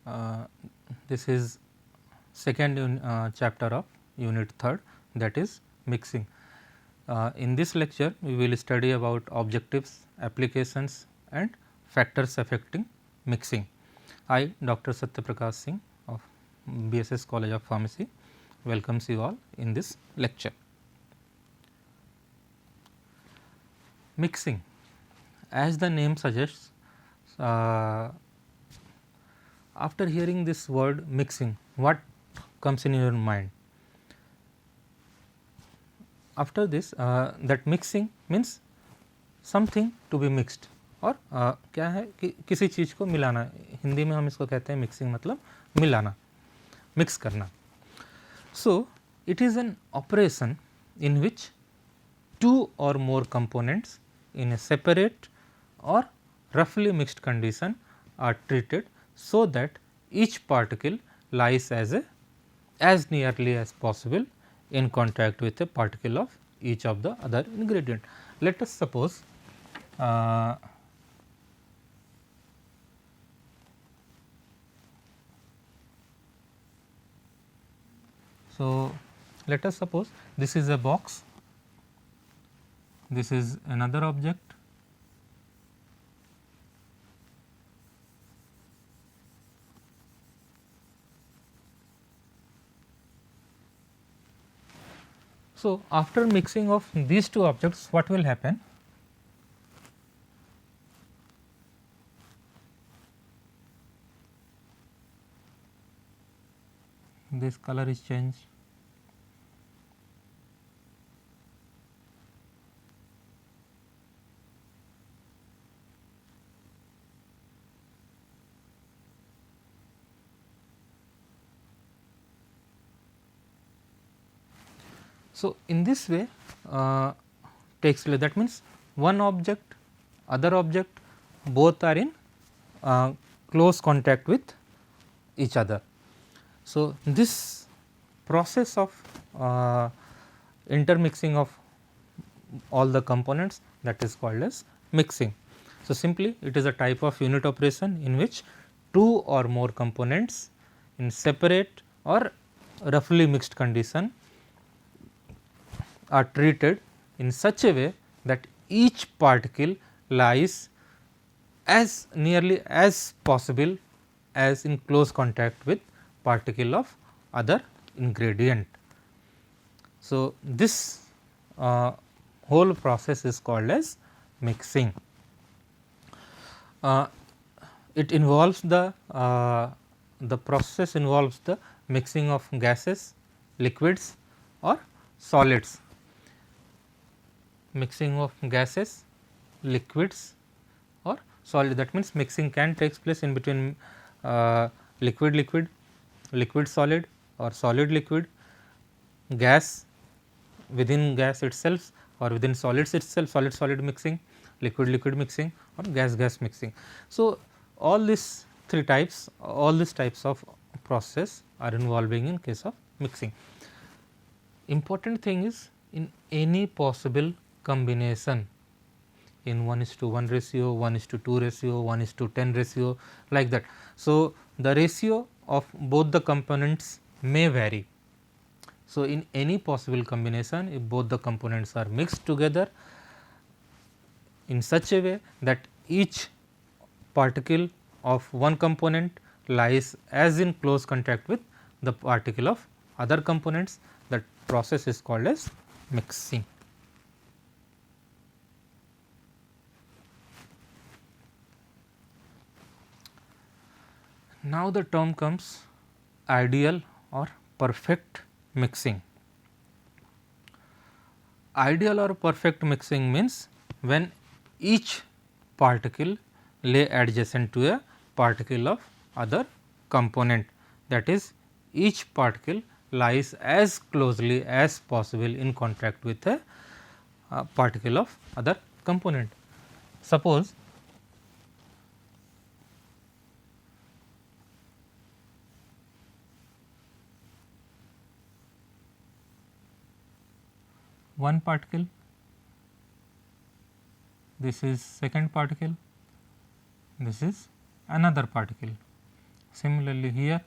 Uh, this is second chapter of unit 3rd, that is mixing. In this lecture we will study about objectives, applications and factors affecting mixing. I, Dr. Satyaprakash Singh of BSS College of Pharmacy, welcomes you all in this lecture. Mixing, as the name suggests, after hearing this word mixing, what comes in your mind? After this, that mixing means something to be mixed, और क्या है कि किसी चीज़ को मिलाना, हिंदी में हम इसको कहते हैं मिक्सिंग, मतलब मिलाना, मिक्स करना. So, it is an operation in which two or more components in a separate or roughly mixed condition are treated so that each particle lies as nearly as possible in contact with a particle of each of the other ingredient. Let us suppose let us suppose this is a box, this is another object, so after mixing of these two objects, what will happen? This color is changed. So, in this way takes place, that means one object, other object, both are in close contact with each other. So, this process of intermixing of all the components, that is called as mixing. So, simply it is a type of unit operation in which two or more components in separate or roughly mixed condition are treated in such a way that each particle lies as nearly as possible as in close contact with particle of other ingredient. So, this whole process is called as mixing. It involves the process involves the mixing of gases, liquids or solids. Mixing of gases, liquids or solid, that means mixing can take place in between liquid liquid, liquid solid or solid liquid, gas within gas itself or within solids itself, solid solid mixing, liquid liquid mixing or gas gas mixing. So, all these three types, all these types of process are involving in case of mixing. Important thing is, in any possible combination, in 1:1 ratio, 1:2 ratio, 1:10 ratio, like that. So, the ratio of both the components may vary. So, in any possible combination, if both the components are mixed together in such a way that each particle of one component lies as in close contact with the particle of other components, that process is called as mixing. Now, the term comes ideal or perfect mixing. Ideal or perfect mixing means when each particle lay adjacent to a particle of other component, that is, each particle lies as closely as possible in contact with a particle of other component. Suppose one particle, this is second particle, this is another particle. Similarly, here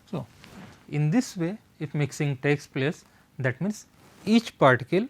so, in this way if mixing takes place, that means each particle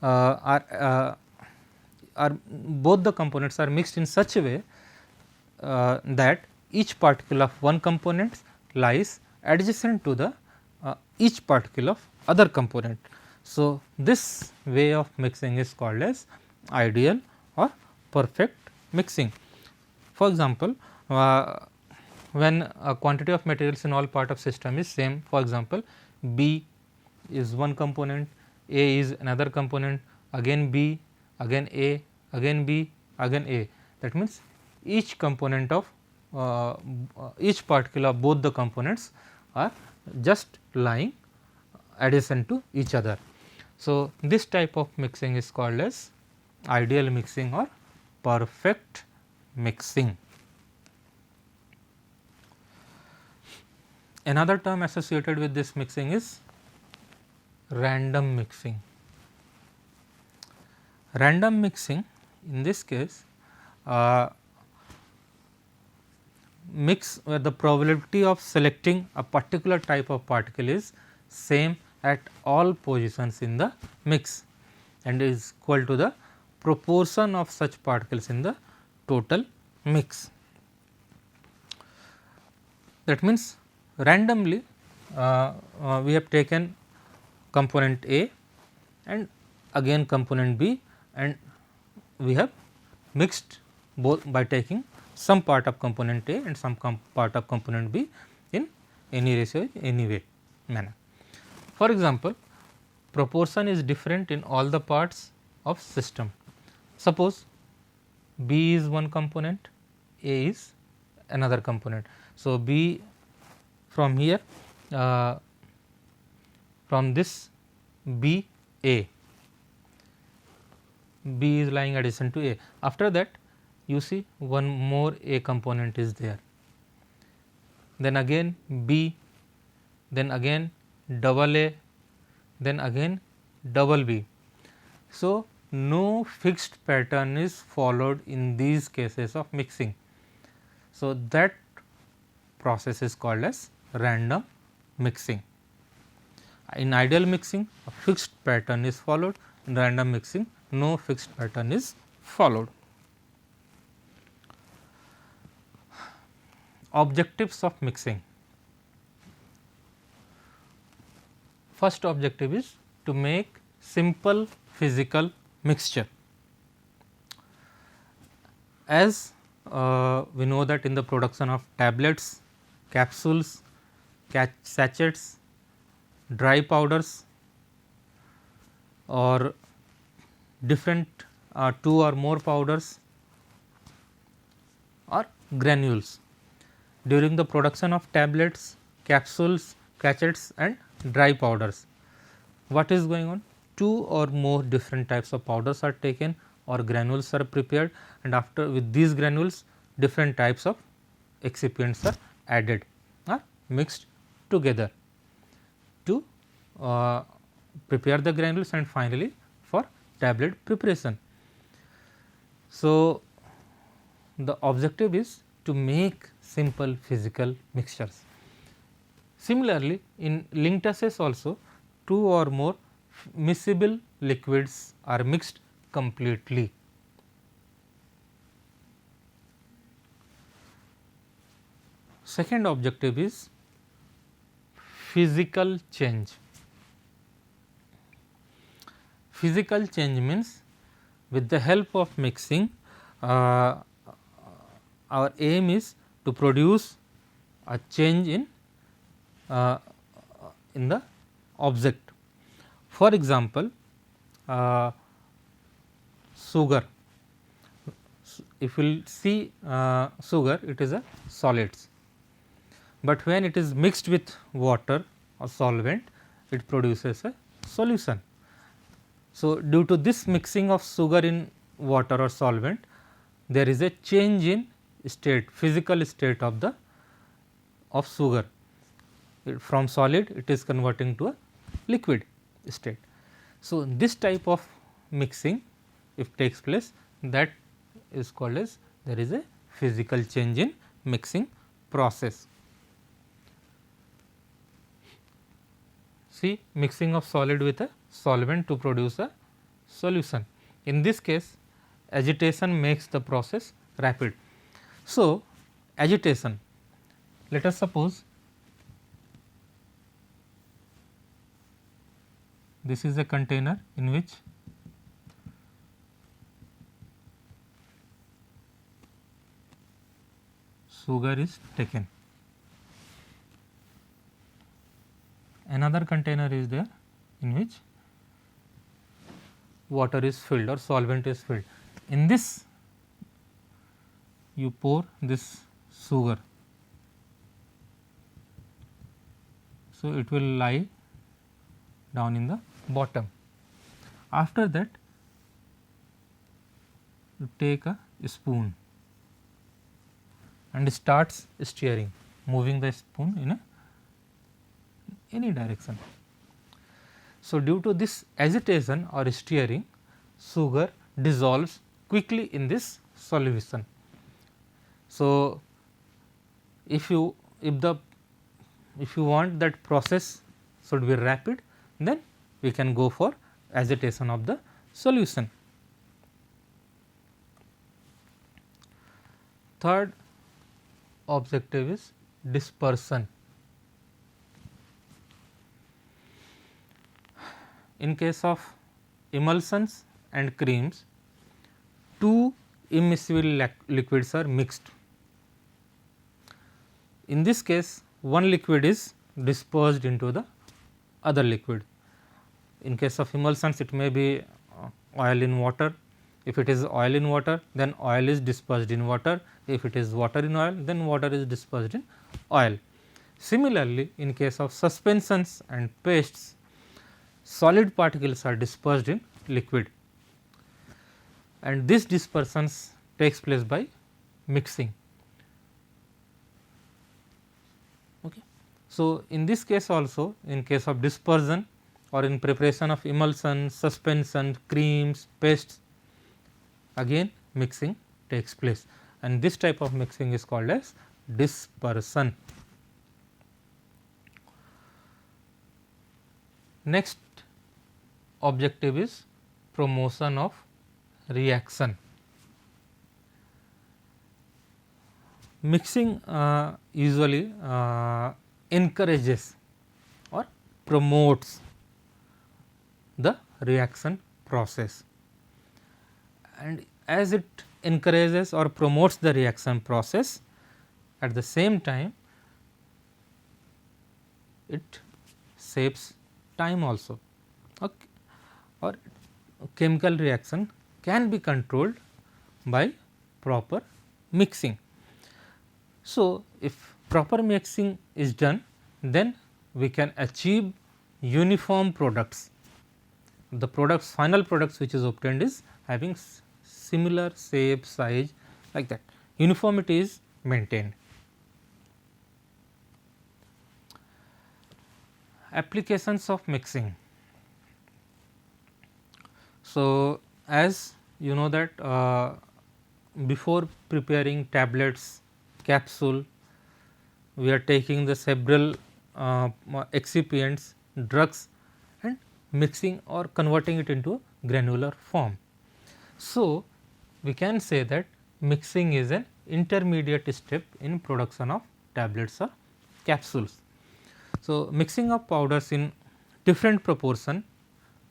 are both the components are mixed in such a way that each particle of one component lies adjacent to the each particle of other component. So, this way of mixing is called as ideal or perfect mixing. For example, when a quantity of materials in all part of system is same, for example, B is one component, A is another component, again B, again A, again B, again A. That means, each component of each particle of both the components are just lying adjacent to each other. So, this type of mixing is called as ideal mixing or perfect mixing. Another term associated with this mixing is random mixing. Random mixing, in this case, mix where the probability of selecting a particular type of particle is same at all positions in the mix and is equal to the proportion of such particles in the total mix. That means, randomly we have taken component A and again component B, and we have mixed both by taking some part of component A and some part of component B in any ratio, any way manner. For example, proportion is different in all the parts of system. Suppose B is one component, A is another component. So, B from here from this B A, B is lying adjacent to A. After that, you see one more A component is there, then again B, then again double A, then again double B. So, no fixed pattern is followed in these cases of mixing. So, that process is called as random mixing. In ideal mixing, a fixed pattern is followed, in random mixing no fixed pattern is followed. Objectives of mixing. First objective is to make simple physical mixture. As we know that in the production of tablets, capsules, sachets, dry powders or different 2 or more powders or granules. During the production of tablets, capsules, sachets and dry powders, what is going on? 2 or more different types of powders are taken or granules are prepared, and after with these granules different types of excipients are added or mixed together to prepare the granules and finally for tablet preparation. So, the objective is to make simple physical mixtures. Similarly, in Linktasses also 2 or more miscible liquids are mixed completely. Second objective is physical change. Physical change means with the help of mixing our aim is to produce a change in the object. For example, sugar, if you will see sugar, it is a solids, but when it is mixed with water or solvent, it produces a solution. So, due to this mixing of sugar in water or solvent, there is a change in state, physical state of the sugar. From solid it is converting to a liquid state. So, this type of mixing if takes place, that is called as there is a physical change in mixing process. See, mixing of solid with a solvent to produce a solution. In this case, agitation makes the process rapid. So, agitation, let us suppose this is a container in which sugar is taken. Another container is there in which water is filled or solvent is filled. In this you pour this sugar. So, it will lie down in the bottom. After that you take a spoon and starts stirring, moving the spoon in any direction. So, due to this agitation or stirring, sugar dissolves quickly in this solution. So, if you want that process should be rapid, then we can go for agitation of the solution. Third objective is dispersion. In case of emulsions and creams, two immiscible liquids are mixed. In this case, one liquid is dispersed into the other liquid. In case of emulsions, it may be oil in water. If it is oil in water, then oil is dispersed in water. If it is water in oil, then water is dispersed in oil. Similarly, in case of suspensions and pastes, solid particles are dispersed in liquid, and this dispersions takes place by mixing. Okay. So, in this case also, in case of dispersion or in preparation of emulsion, suspension, creams, pastes, again mixing takes place, and this type of mixing is called as dispersion. Next objective is promotion of reaction. Mixing usually encourages or promotes the reaction process, and as it encourages or promotes the reaction process, at the same time it saves time also. Okay. Or chemical reaction can be controlled by proper mixing. So, if proper mixing is done, then we can achieve uniform products. The products, final products which is obtained is having similar shape, size, like that. Uniformity is maintained. Applications of mixing. So, as you know that before preparing tablets, capsule, we are taking the several excipients, drugs, and mixing or converting it into granular form. So, we can say that mixing is an intermediate step in production of tablets or capsules. So, mixing of powders in different proportion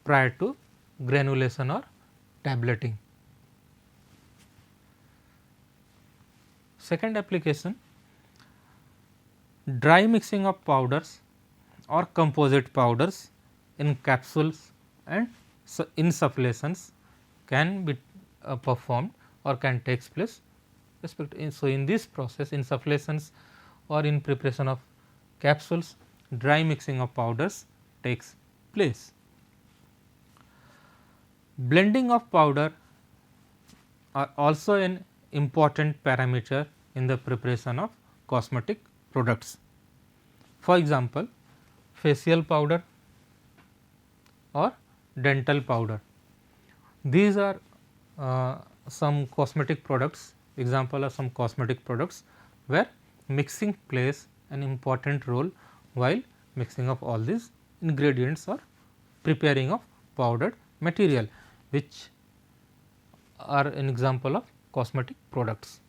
prior to granulation or tableting. Second application, dry mixing of powders or composite powders in capsules and insufflations can be performed or can take place. So, in this process, insufflations or in preparation of capsules, dry mixing of powders takes place. Blending of powder are also an important parameter in the preparation of cosmetic products. For example, facial powder or dental powder. These are some cosmetic products, example of some cosmetic products where mixing plays an important role while mixing of all these ingredients or preparing of powdered material, which are an example of cosmetic products.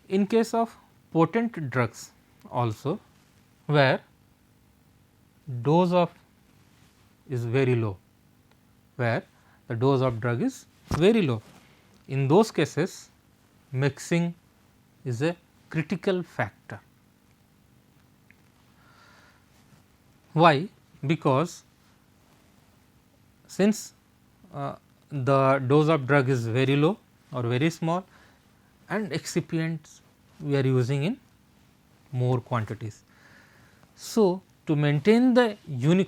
In case of potent drugs also, where dose of is very low, where the dose of drug is very low. In those cases, mixing is a critical factor. Why? Because since the dose of drug is very low or very small, and excipients we are using in more quantities. So, to maintain the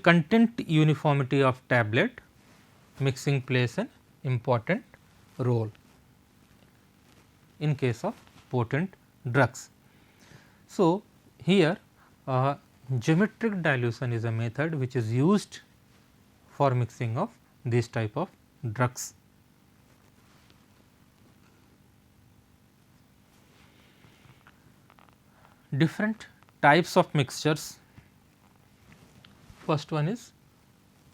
content uniformity of tablet, mixing plays an important role in case of potent drugs. So, here geometric dilution is a method which is used for mixing of this type of drugs. Different types of mixtures. First one is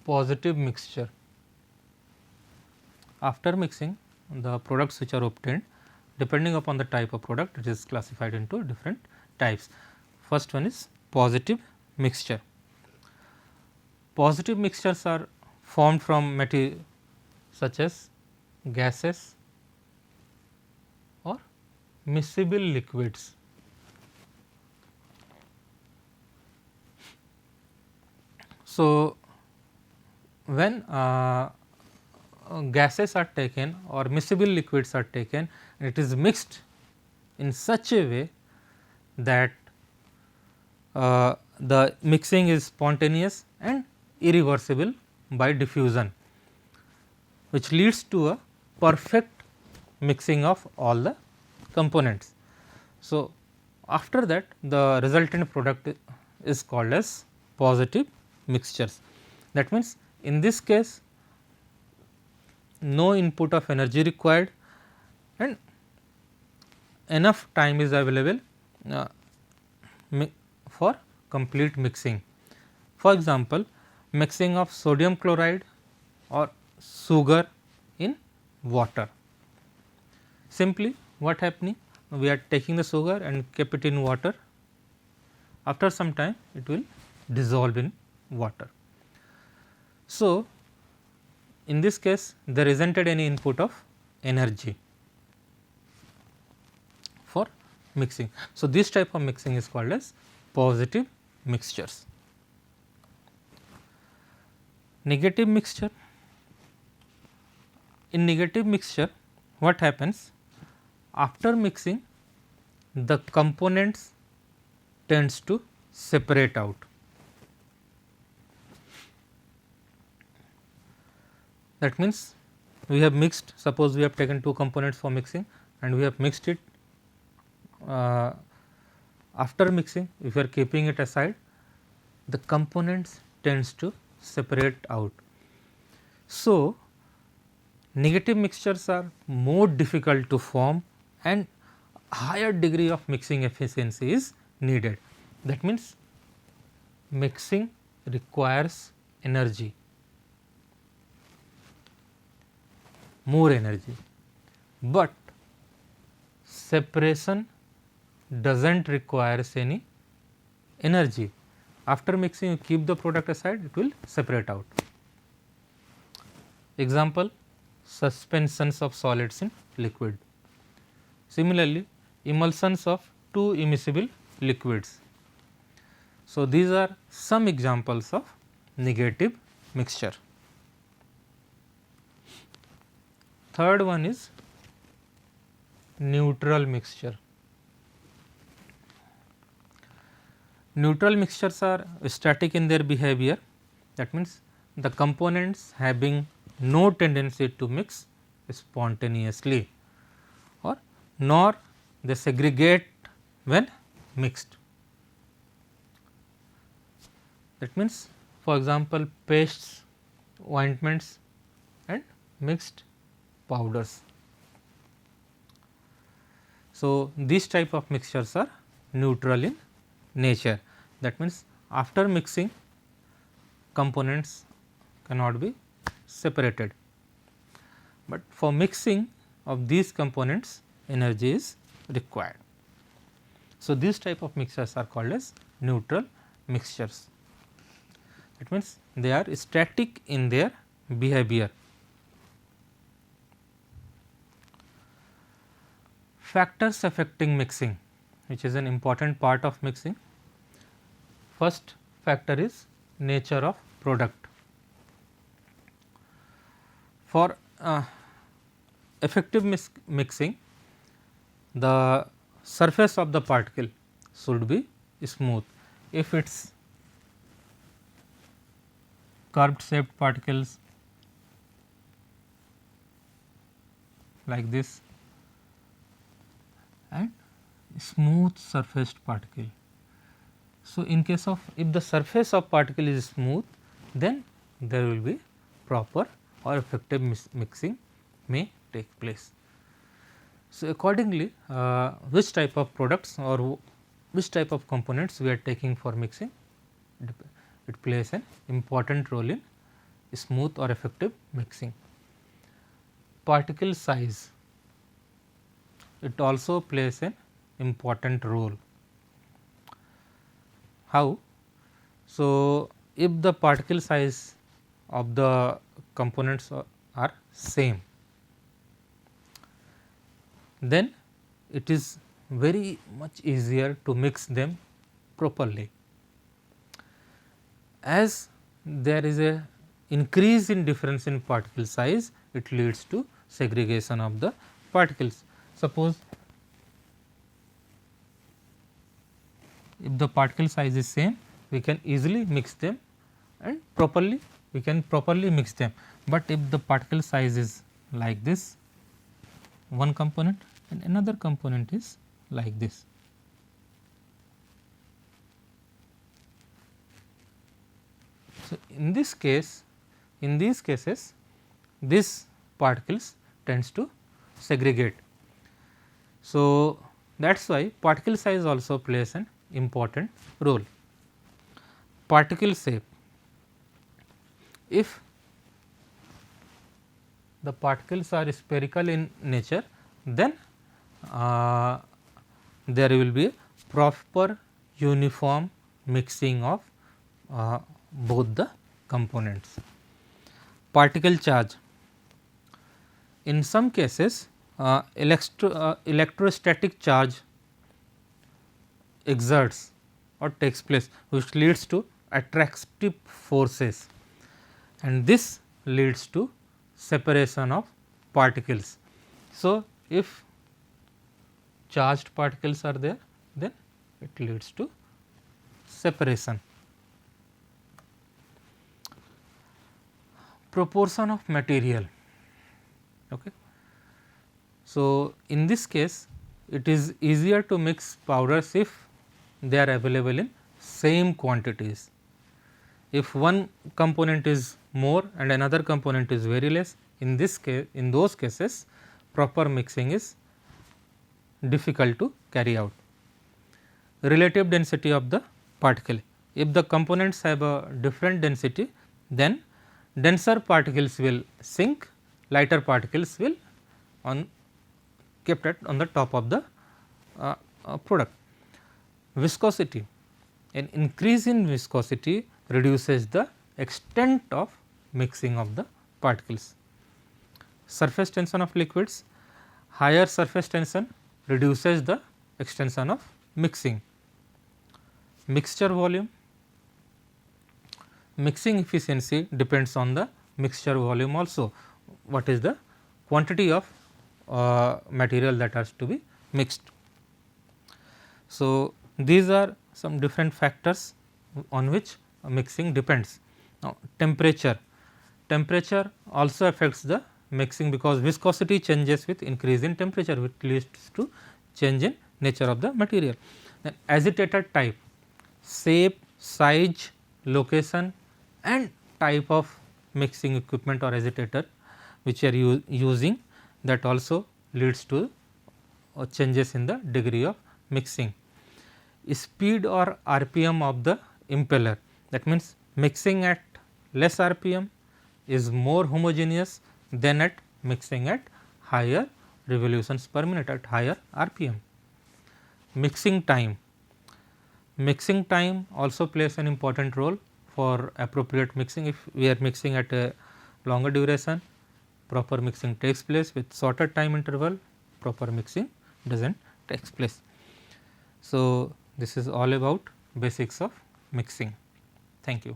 positive mixture. After mixing, the products which are obtained, depending upon the type of product, it is classified into different types. First one is positive mixture. Positive mixtures are formed from material such as gases or miscible liquids. So, when gases are taken or miscible liquids are taken, it is mixed in such a way that the mixing is spontaneous and irreversible by diffusion, which leads to a perfect mixing of all the components. So, after that the resultant product is called as positive mixtures. That means, in this case no input of energy required and enough time is available for complete mixing. For example, mixing of sodium chloride or sugar in water. Simply what happening? We are taking the sugar and keep it in water. After some time it will dissolve in water. So, in this case there isn't any input of energy for mixing. So, this type of mixing is called as positive mixtures. Negative mixture. In negative mixture, what happens? After mixing, the components tends to separate out. That means, we have mixed, suppose we have taken two components for mixing and we have mixed it. After mixing, if we are keeping it aside, the components tends to separate out. So, negative mixtures are more difficult to form and higher degree of mixing efficiency is needed. That means, mixing requires energy, more energy, but separation does not require any energy. After mixing, you keep the product aside, it will separate out. Example, suspensions of solids in liquid. Similarly, emulsions of two immiscible liquids. So, these are some examples of negative mixture. Third one is neutral mixture. Neutral mixtures are static in their behavior. That means, the components having no tendency to mix spontaneously or nor they segregate when mixed. That means, for example, pastes, ointments and mixed powders. So, these type of mixtures are neutral in nature. That means, after mixing components cannot be separated, but for mixing of these components energy is required. So, these type of mixtures are called as neutral mixtures. That means, they are static in their behavior. Factors affecting mixing, which is an important part of mixing. First factor is nature of product. For effective mixing, the surface of the particle should be smooth. If it is curved shaped particles like this and smooth surfaced particle. So, in case of if the surface of particle is smooth, then there will be proper or effective mixing may take place. So, accordingly, which type of products or which type of components we are taking for mixing, it plays an important role in smooth or effective mixing. Particle size, it also plays an important role. How? So, if the particle size of the components are same, then it is very much easier to mix them properly. As there is a increase in difference in particle size, it leads to segregation of the particles. Suppose if the particle size is same, we can easily mix them and we can properly mix them, but if the particle size is like this, one component and another component is like this. So, in this case, in these cases, these particles tends to segregate. So, that is why particle size also plays an important role. Particle shape, if the particles are spherical in nature, then there will be proper uniform mixing of both the components. Particle charge, in some cases electrostatic charge exerts or takes place, which leads to attractive forces, and this leads to separation of particles. So, if charged particles are there, then it leads to separation. Proportion of material. Okay. So, in this case, it is easier to mix powders if they are available in same quantities. If one component is more and another component is very less, in this case, in those cases, proper mixing is difficult to carry out. Relative density of the particle, if the components have a different density, then denser particles will sink, lighter particles will kept on the top of the product. Viscosity, an increase in viscosity reduces the extent of mixing of the particles. Surface tension of liquids, higher surface tension reduces the extension of mixing. Mixture volume, mixing efficiency depends on the mixture volume also, what is the quantity of material that has to be mixed. So, these are some different factors on which mixing depends. Now, temperature also affects the mixing, because viscosity changes with increase in temperature, which leads to change in nature of the material. Then agitator type, shape, size, location and type of mixing equipment or agitator which are using, that also leads to changes in the degree of mixing. Speed or RPM of the impeller, that means mixing at less RPM is more homogeneous than at mixing at higher revolutions per minute, at higher RPM. Mixing time, mixing time also plays an important role for appropriate mixing. If we are mixing at a longer duration, proper mixing takes place. With shorter time interval, proper mixing does not takes place. So, this is all about basics of mixing. Thank you.